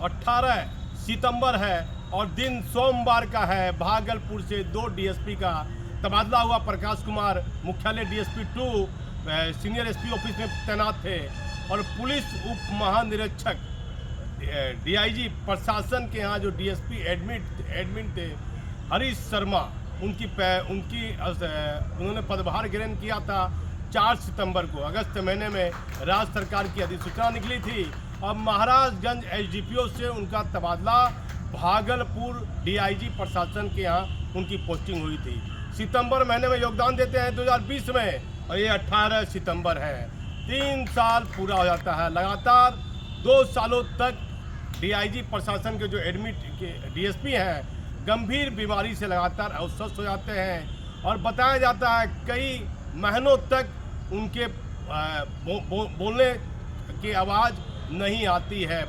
18 सितंबर है और दिन सोमवार का है। भागलपुर से 2 डीएसपी का तबादला हुआ। प्रकाश कुमार मुख्यालय डीएसपी 2 सीनियर एसपी ऑफिस में तैनात थे और पुलिस उप महानिरीक्षक डीआईजी प्रशासन के यहाँ जो डीएसपी एडमिन थे हरीश शर्मा, उन्होंने पदभार ग्रहण किया था 4 सितंबर को। अगस्त महीने में राज्य सरकार की अधिसूचना निकली थी। अब महाराजगंज एसडीपीओ से उनका तबादला भागलपुर डीआईजी प्रशासन के यहाँ उनकी पोस्टिंग हुई थी। सितंबर महीने में योगदान देते हैं 2020 में और ये 18 सितंबर है। 3 साल पूरा हो जाता है। लगातार 2 सालों तक डीआईजी प्रशासन के जो एडमिट के डीएसपी हैं गंभीर बीमारी से लगातार अस्वस्थ हो जाते हैं और बताया जाता है कई महीनों तक उनके बोलने की आवाज़ नहीं आती है,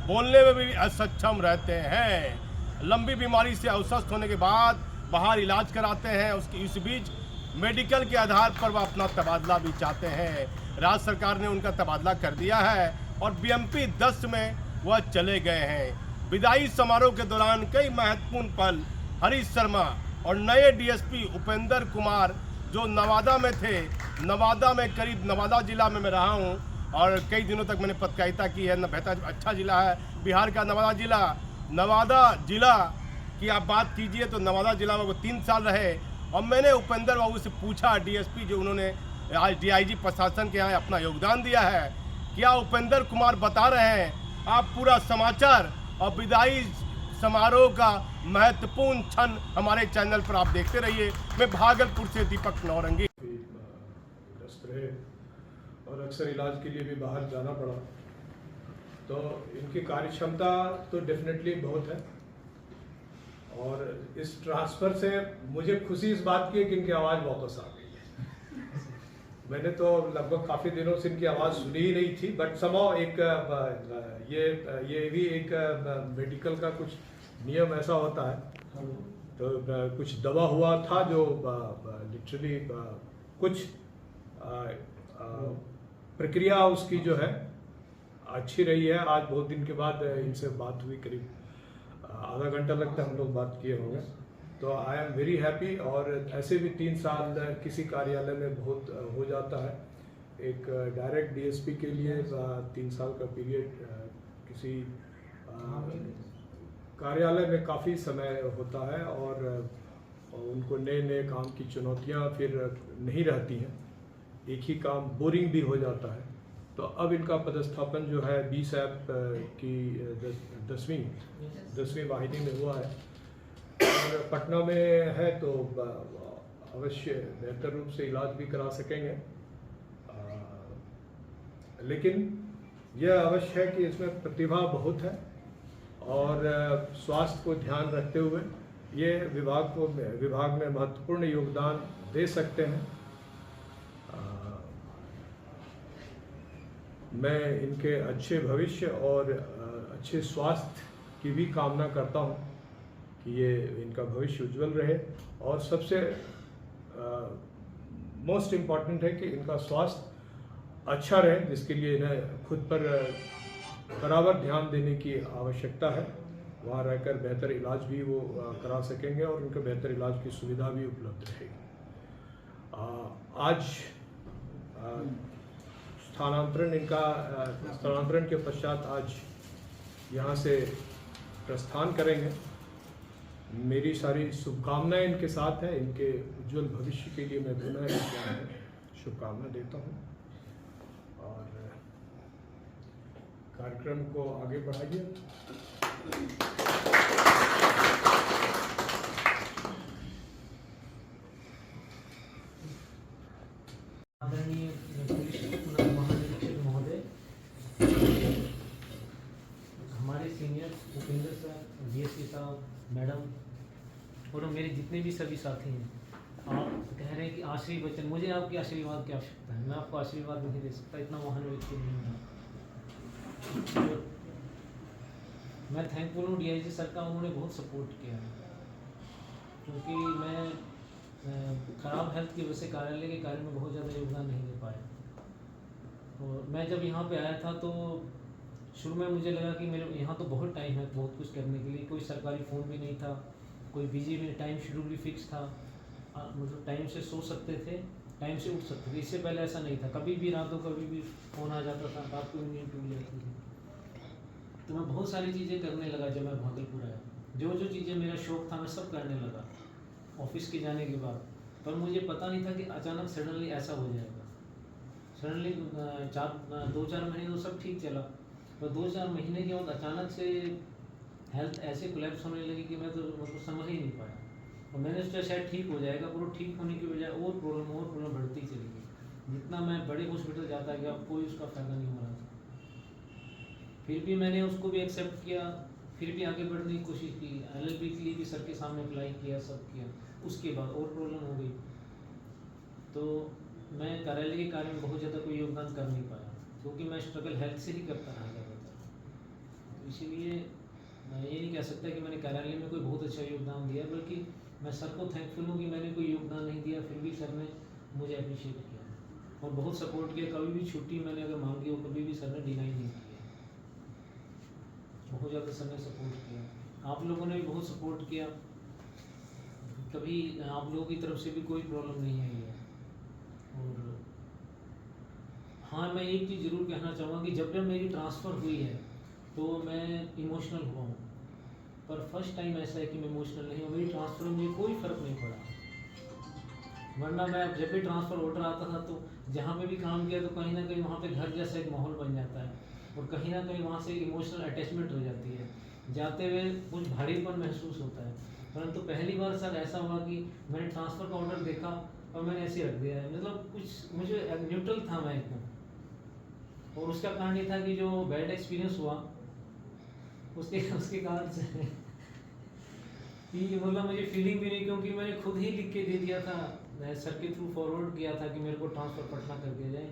बोलने में भी असक्षम रहते हैं। लंबी बीमारी से अस्वस्थ होने के बाद बाहर इलाज कराते हैं। इस बीच मेडिकल के आधार पर वह अपना तबादला भी चाहते हैं। राज्य सरकार ने उनका तबादला कर दिया है और बीएमपी 10 में वह चले गए हैं। विदाई समारोह के दौरान कई महत्वपूर्ण पल हरीश शर्मा और नए डीएसपी उपेंद्र कुमार जो नवादा में थे, नवादा में करीब नवादा जिला में मैं रहा हूं और कई दिनों तक मैंने पत्रकारिता की है। बेहतर अच्छा जिला है बिहार का नवादा जिला। नवादा जिला की आप बात कीजिए तो नवादा जिला में वो 3 साल रहे और मैंने उपेंद्र बाबू से पूछा, डीएसपी जो उन्होंने आज डीआईजी प्रशासन के यहाँ अपना योगदान दिया है, क्या उपेंद्र कुमार बता रहे हैं आप पूरा समाचार और विदाई समारोह का महत्वपूर्ण क्षण हमारे चैनल पर आप देखते रहिए। मैं भागलपुर से दीपक नौरंगी। ग्रस्त रहे और अक्सर इलाज के लिए भी बाहर जाना पड़ा, तो इनकी कार्यक्षमता तो डेफिनेटली बहुत है और इस ट्रांसफ़र से मुझे खुशी इस बात की है कि इनकी आवाज़ वापस आ गई है। मैंने तो लगभग काफ़ी दिनों से इनकी आवाज़ सुनी ही नहीं थी, बट समाव एक ये भी एक मेडिकल का कुछ नियम ऐसा होता है, तो कुछ दवा हुआ था जो लिटरली कुछ प्रक्रिया उसकी जो है अच्छी रही है। आज बहुत दिन के बाद इनसे बात हुई, करीब आधा घंटा लगता है हम लोग बात किए होंगे, तो आई एम वेरी हैप्पी। और ऐसे भी 3 साल किसी कार्यालय में बहुत हो जाता है। एक डायरेक्ट डीएसपी के लिए 3 साल का पीरियड किसी कार्यालय में काफ़ी समय होता है और उनको नए नए काम की चुनौतियां फिर नहीं रहती हैं, एक ही काम बोरिंग भी हो जाता है। तो अब इनका पदस्थापन जो है 20 ऐप की 10वीं वाहिनी में हुआ है और पटना में है, तो अवश्य बेहतर रूप से इलाज भी करा सकेंगे। लेकिन यह अवश्य है कि इसमें प्रतिभा बहुत है और स्वास्थ्य को ध्यान रखते हुए ये विभाग में महत्वपूर्ण योगदान दे सकते हैं। मैं इनके अच्छे भविष्य और अच्छे स्वास्थ्य की भी कामना करता हूं कि ये इनका भविष्य उज्जवल रहे और सबसे मोस्ट इम्पॉर्टेंट है कि इनका स्वास्थ्य अच्छा रहे, जिसके लिए इन्हें खुद पर बराबर ध्यान देने की आवश्यकता है। वहाँ रहकर बेहतर इलाज भी वो करा सकेंगे और उनके बेहतर इलाज की सुविधा भी उपलब्ध रहेगी। आज स्थानांतरण के पश्चात आज यहाँ से प्रस्थान करेंगे। मेरी सारी शुभकामनाएं इनके साथ है। इनके उज्जवल भविष्य के लिए मैं पुनः शुभकामना देता हूँ और कार्यक्रम को आगे बढ़ाइए। आदरणीय पुलिस महानिरीक्षक महोदय, हमारे सीनियर उपेंद्र सर, डीएसपी साहब, मैडम और मेरे जितने भी सभी साथी हैं, आप कह रहे हैं कि आशीर्वचन, मुझे आपके आशीर्वाद की आवश्यकता है। मैं आपको आशीर्वाद नहीं दे सकता, इतना महान व्यक्ति नहीं हूँ। मैं थैंकफुल हूँ डीआईजी सर का, उन्होंने बहुत सपोर्ट किया है, क्योंकि मैं ख़राब हेल्थ की वजह से कार्यालय के कार्य में बहुत ज़्यादा योगदान नहीं दे पाया। और मैं जब यहाँ पे आया था तो शुरू में मुझे लगा कि मेरे यहाँ तो बहुत टाइम है बहुत कुछ करने के लिए, कोई सरकारी फ़ोन भी नहीं था, कोई बिजी भी, टाइम शेड्यूल भी फिक्स था, मतलब टाइम से सो सकते थे, टाइम से उठ सकते थे। इससे पहले ऐसा नहीं था, कभी भी रात को कभी भी फ़ोन आ जाता था, रात को नींद टूट जाती थी। तो मैं बहुत सारी चीज़ें करने लगा जब मैं भागलपुर आया। जो जो चीज़ें मेरा शौक़ था मैं सब करने लगा ऑफिस के जाने के बाद। पर मुझे पता नहीं था कि अचानक सडनली ऐसा हो जाएगा। सडनली 2-4 महीने तो सब ठीक चला, पर 2-4 महीने के बाद अचानक से हेल्थ ऐसे कोलैप्स होने लगी कि मैं तो मतलब समझ ही नहीं पाया। और मैंने सोचा शायद ठीक हो जाएगा, पर वो ठीक होने की बजाय और प्रॉब्लम बढ़ती चली गई। जितना मैं बड़े हॉस्पिटल जाता गया कोई उसका फ़ायदा नहीं हो रहा था। फिर भी मैंने उसको भी एक्सेप्ट किया, फिर भी आगे बढ़ने की कोशिश की, LLB के लिए भी सर के सामने अप्लाई किया, सब किया। उसके बाद और प्रॉब्लम हो गई, तो मैं कार्यालय के कार्य में बहुत ज़्यादा कोई योगदान कर नहीं पाया, क्योंकि मैं स्ट्रगल हेल्थ से ही करता रहा ज़्यादातर। इसीलिए मैं ये नहीं कह सकता कि मैंने कार्यालय में कोई बहुत अच्छा योगदान दिया, बल्कि मैं सर को थैंकफुल हूँ कि मैंने कोई योगदान नहीं दिया, फिर भी सर ने मुझे अप्रिशिएट किया और बहुत सपोर्ट किया। कभी भी छुट्टी मैंने अगर मांगी हो, कभी भी सर ने डिनाई नहीं किया। बहुत ज़्यादा सर ने सपोर्ट किया, आप लोगों ने भी बहुत सपोर्ट किया, कभी आप लोगों की तरफ से भी कोई प्रॉब्लम नहीं आई है। और हाँ, मैं एक चीज़ ज़रूर कहना चाहूँगा कि जब मेरी ट्रांसफ़र हुई है तो मैं इमोशनल हुआ हूँ, पर फर्स्ट टाइम ऐसा है कि मैं इमोशनल नहीं हूँ। मेरी ट्रांसफ़र में मुझे कोई फ़र्क नहीं पड़ा, वरना मैं जब भी ट्रांसफ़र ऑर्डर आता था तो जहाँ पे भी काम किया तो कहीं ना कहीं वहाँ पे घर जैसा एक माहौल बन जाता है और कहीं ना कहीं वहाँ से इमोशनल अटैचमेंट हो जाती है, जाते हुए कुछ भारीपन महसूस होता है। परंतु पहली बार सर ऐसा हुआ कि मैंने ट्रांसफ़र का ऑर्डर देखा और मैंने ऐसे रख दिया है, मतलब कुछ मुझे न्यूट्रल था मैं एकदम। और उसका कारण ये था कि जो बैड एक्सपीरियंस हुआ उसके कारण से कि मतलब मुझे फीलिंग भी नहीं, क्योंकि मैंने खुद ही लिख के दे दिया था, मैं सर के थ्रू फॉरवर्ड किया था कि मेरे को ट्रांसफ़र पटना कर दिया जाए,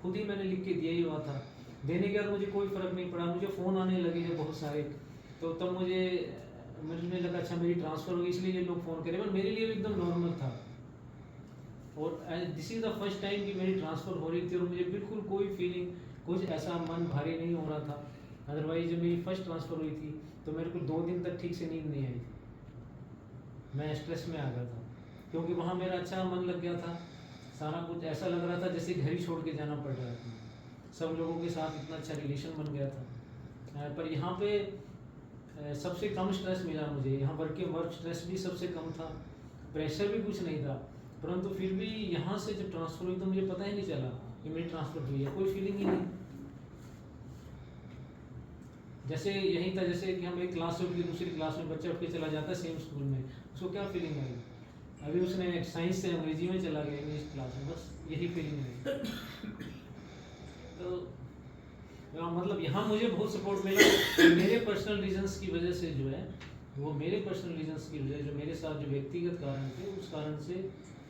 खुद ही मैंने लिख के दिया ही हुआ था। देने के बाद मुझे कोई फ़र्क नहीं पड़ा, मुझे फ़ोन आने लगे हैं बहुत सारे, तो तब मुझे लगा अच्छा मेरी ट्रांसफ़र होगी इसलिए ये लोग फ़ोन करें, पर मेरे लिए एकदम नॉर्मल था। और this is the first time कि मेरी ट्रांसफ़र हो रही थी और मुझे बिल्कुल कोई फीलिंग, कुछ ऐसा मन भारी नहीं हो रहा था। अदरवाइज़ जब मेरी फर्स्ट ट्रांसफ़र हुई थी तो मेरे को 2 दिन तक ठीक से नींद नहीं आई थी, मैं स्ट्रेस में आ गया था, क्योंकि वहाँ मेरा अच्छा मन लग गया था, सारा कुछ ऐसा लग रहा था जैसे घर ही छोड़ के जाना पड़ रहा था, सब लोगों के साथ इतना अच्छा रिलेशन बन गया था। पर यहाँ पे सबसे कम स्ट्रेस मिला मुझे, यहाँ वर्क स्ट्रेस भी सबसे कम था, प्रेशर भी कुछ नहीं था, परंतु फिर भी यहाँ से जब ट्रांसफ़र हुई तो मुझे पता ही नहीं चला कि मेरी ट्रांसफ़र हुई है, कोई फीलिंग ही नहीं। जैसे यही था जैसे कि हम एक क्लास से दूसरी क्लास में बच्चा उठ के चला जाता है सेम स्कूल में, उसको क्या फीलिंग आई? अभी उसने साइंस से अंग्रेजी में चला गया इंग्लिश क्लास में, बस यही फीलिंग है। तो मतलब यहाँ मुझे बहुत सपोर्ट मिला मेरे पर्सनल रीजंस की वजह से, जो है वो मेरे पर्सनल रीजंस की वजह, जो मेरे साथ जो व्यक्तिगत कारण थे उस कारण से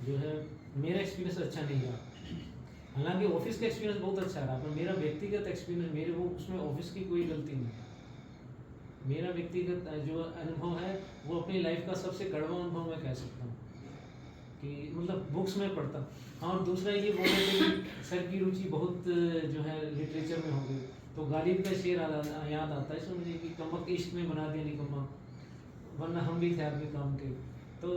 जो है मेरा एक्सपीरियंस अच्छा नहीं रहा। हालांकि ऑफिस का एक्सपीरियंस बहुत अच्छा रहा, पर मेरा व्यक्तिगत एक्सपीरियंस मेरे वो उसमें ऑफिस की कोई गलती नहीं। मेरा व्यक्तिगत जो अनुभव है वो अपनी लाइफ का सबसे कड़वा अनुभव मैं कह सकता हूँ कि मतलब बुक्स में पढ़ता। हाँ, और दूसरा ये बोल रहे थे कि सर की रुचि बहुत जो है लिटरेचर में हो गई, तो गालिब का शेर याद आता है इसमें मुझे कि कमक इश्क में बना दिया निकम्मा, वरना हम भी थे आदमी काम के। तो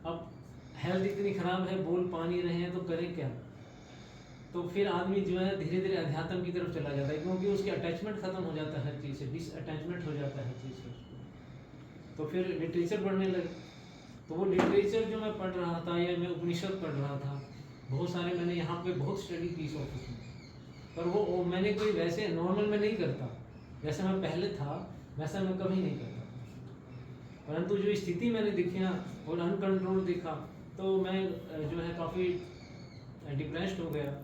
अब हेल्थ इतनी ख़राब है, बोल पा नहीं रहे हैं तो करें क्या? तो फिर आदमी जो है धीरे धीरे अध्यात्म की तरफ चला जाता है, क्योंकि उसकी अटैचमेंट खत्म हो जाता है हर चीज़ से, डिसअटैचमेंट हो जाता है हर चीज़ से। तो फिर लिटरेचर पढ़ने लगे, तो वो लिटरेचर जो मैं पढ़ रहा था या मैं उपनिषद पढ़ रहा था, बहुत सारे मैंने यहाँ पे बहुत स्टडी की इस ऑफिस में, पर वो मैंने कोई वैसे नॉर्मल में नहीं करता, जैसे मैं पहले था वैसा मैं कभी नहीं करता। परंतु जो स्थिति मैंने देखी ना और अनकंट्रोल देखा, तो मैं जो है काफ़ी डिप्रेस्ड हो गया,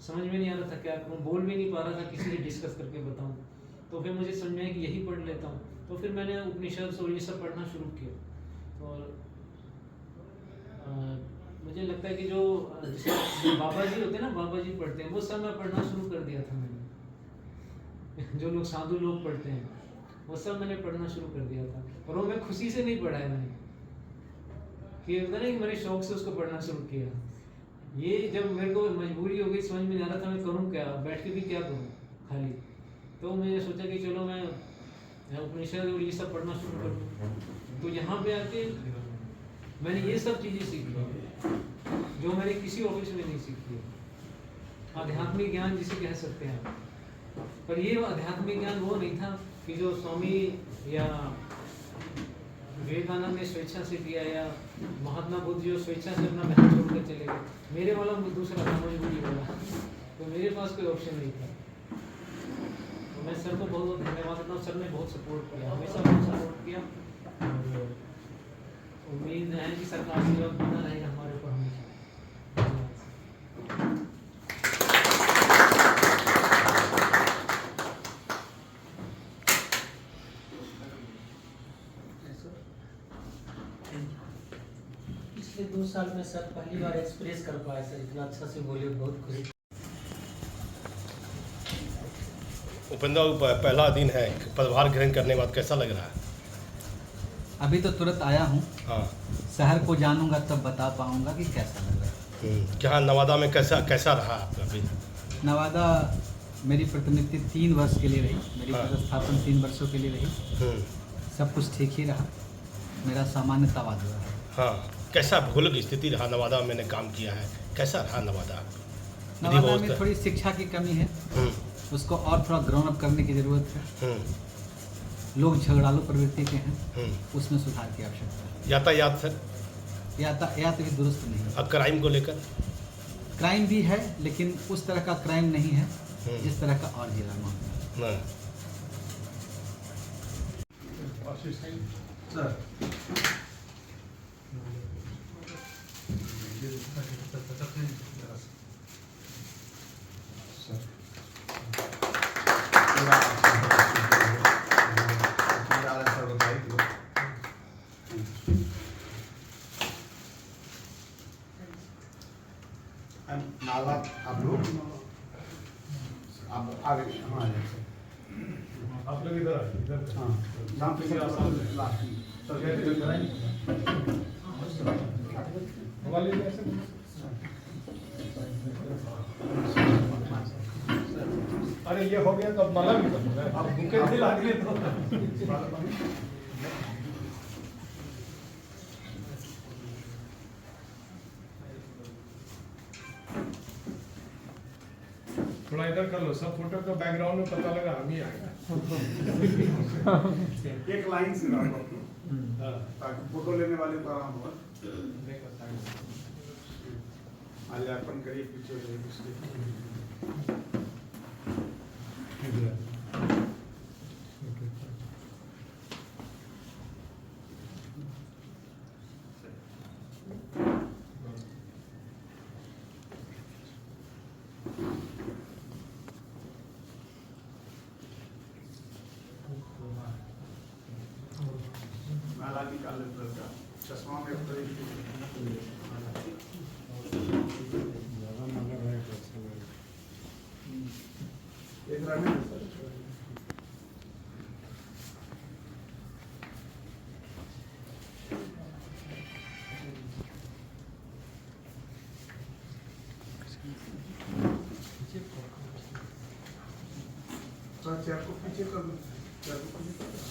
समझ में नहीं आ रहा था क्या करूँ, बोल भी नहीं पा रहा था किसी से डिस्कस करके बताऊँ। तो फिर मुझे समझ में आया कि यही पढ़ लेता हूँ, तो फिर मैंने उपनिषद और ये सब पढ़ना शुरू किया। और मुझे लगता है कि जो बाबा जी होते हैं ना, बाबा जी पढ़ते हैं, वो सब मैं पढ़ना शुरू कर दिया था मैंने। जो लोग साधु लोग पढ़ते हैं वो सब मैंने पढ़ना शुरू कर दिया था, और वो मैं खुशी से नहीं पढ़ा है मैंने, कि मैंने शौक से उसको पढ़ना शुरू किया। ये जब मेरे को मजबूरी हो गई, समझ में नहीं आ रहा था मैं करूँ क्या, बैठ के भी क्या करूँ खाली, तो मैंने सोचा कि चलो मैं उपनिषद और ये सब पढ़ना शुरू कर दूँ। तो यहाँ पे आके मैंने ये सब चीज़ें सीखी जो मैंने किसी ऑफिस में नहीं सीखी है। आध्यात्मिक ज्ञान जिसे कह सकते हैं आप। पर ये आध्यात्मिक ज्ञान वो नहीं था कि जो स्वामी या विवेकानंद ने स्वेच्छा से किया या महात्मा बुद्ध जो स्वेच्छा से अपना महल छोड़कर चले गए। मेरे वाला दूसरा था, मजबूरी वाला। तो मेरे पास कोई ऑप्शन नहीं था। तो मैं सर को बहुत बहुत धन्यवाद देता हूँ। सर ने बहुत सपोर्ट किया, हमेशा बहुत सपोर्ट किया। और उम्मीद है कि सर का आशीर्वाद बना रहेगा हमारे ऊपर हमेशा। पिछले 2 साल में सर पहली बार एक्सप्रेस कर पाए सर, इतना अच्छा से बोले, बहुत खुशी। उपेंद्र बाबू, पहला दिन है, पदभार ग्रहण करने के बाद कैसा लग रहा है? अभी तो तुरंत आया हूँ, हाँ। शहर को जानूंगा तब बता पाऊंगा कि कैसा लग रहा है। क्या नवादा में कैसा रहा आपका अभी? नवादा मेरी प्रतिनिधि 3 वर्ष के लिए रही, मेरी हाँ। पदस्थापन 3 वर्षों के लिए रही। सब कुछ ठीक ही रहा, मेरा सामान्य तबादला है। हाँ, कैसा भौगोलिक स्थिति रहा? नवादा में मैंने काम किया है, कैसा रहा नवादा? नवादा में थोड़ी शिक्षा की कमी है, उसको और थोड़ा ग्राउंड अप करने की ज़रूरत है। लोग झगड़ालू प्रवृत्ति के हैं, उसमें सुधार की आवश्यकता है। यातायात सर? यातायात भी दुरुस्त नहीं है। अब क्राइम को लेकर? क्राइम भी है, लेकिन उस तरह का क्राइम नहीं है जिस तरह का और जिला में होता है। सर नाला आप लोग आप आगे हाँ आप लोग इधर हाँ नाम पे लास्ट मोबाइल ले ऐसे अरे ये हो गया तो अब माला भी कर आप बुके दिला दिए तो थोड़ा इधर कर लो, सब फोटो का बैकग्राउंड में पता लगा हम ही आएगा। एक लाइन से ताकि फोटो लेने वाले को आराम हो। माल्यार्पण करिए पीछे नाला निकाल लेता चश्मा में एक रहने चेयर को पीछे कर दो, चेयर को पीछे कर दो।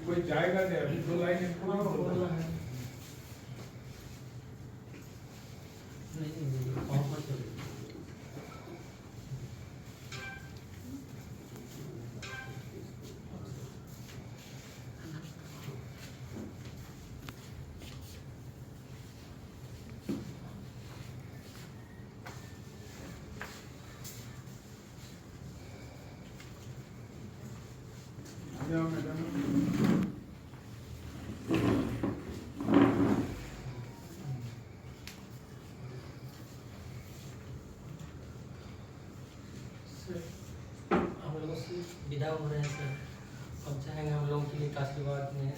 कोई जाएगा नहीं, अभी 2 लाइन इनको बोलना है। सर हम लोग से विदा हो रहे हैं सर, अब चाहेंगे हम लोगों के लिए एक आशीर्वाद में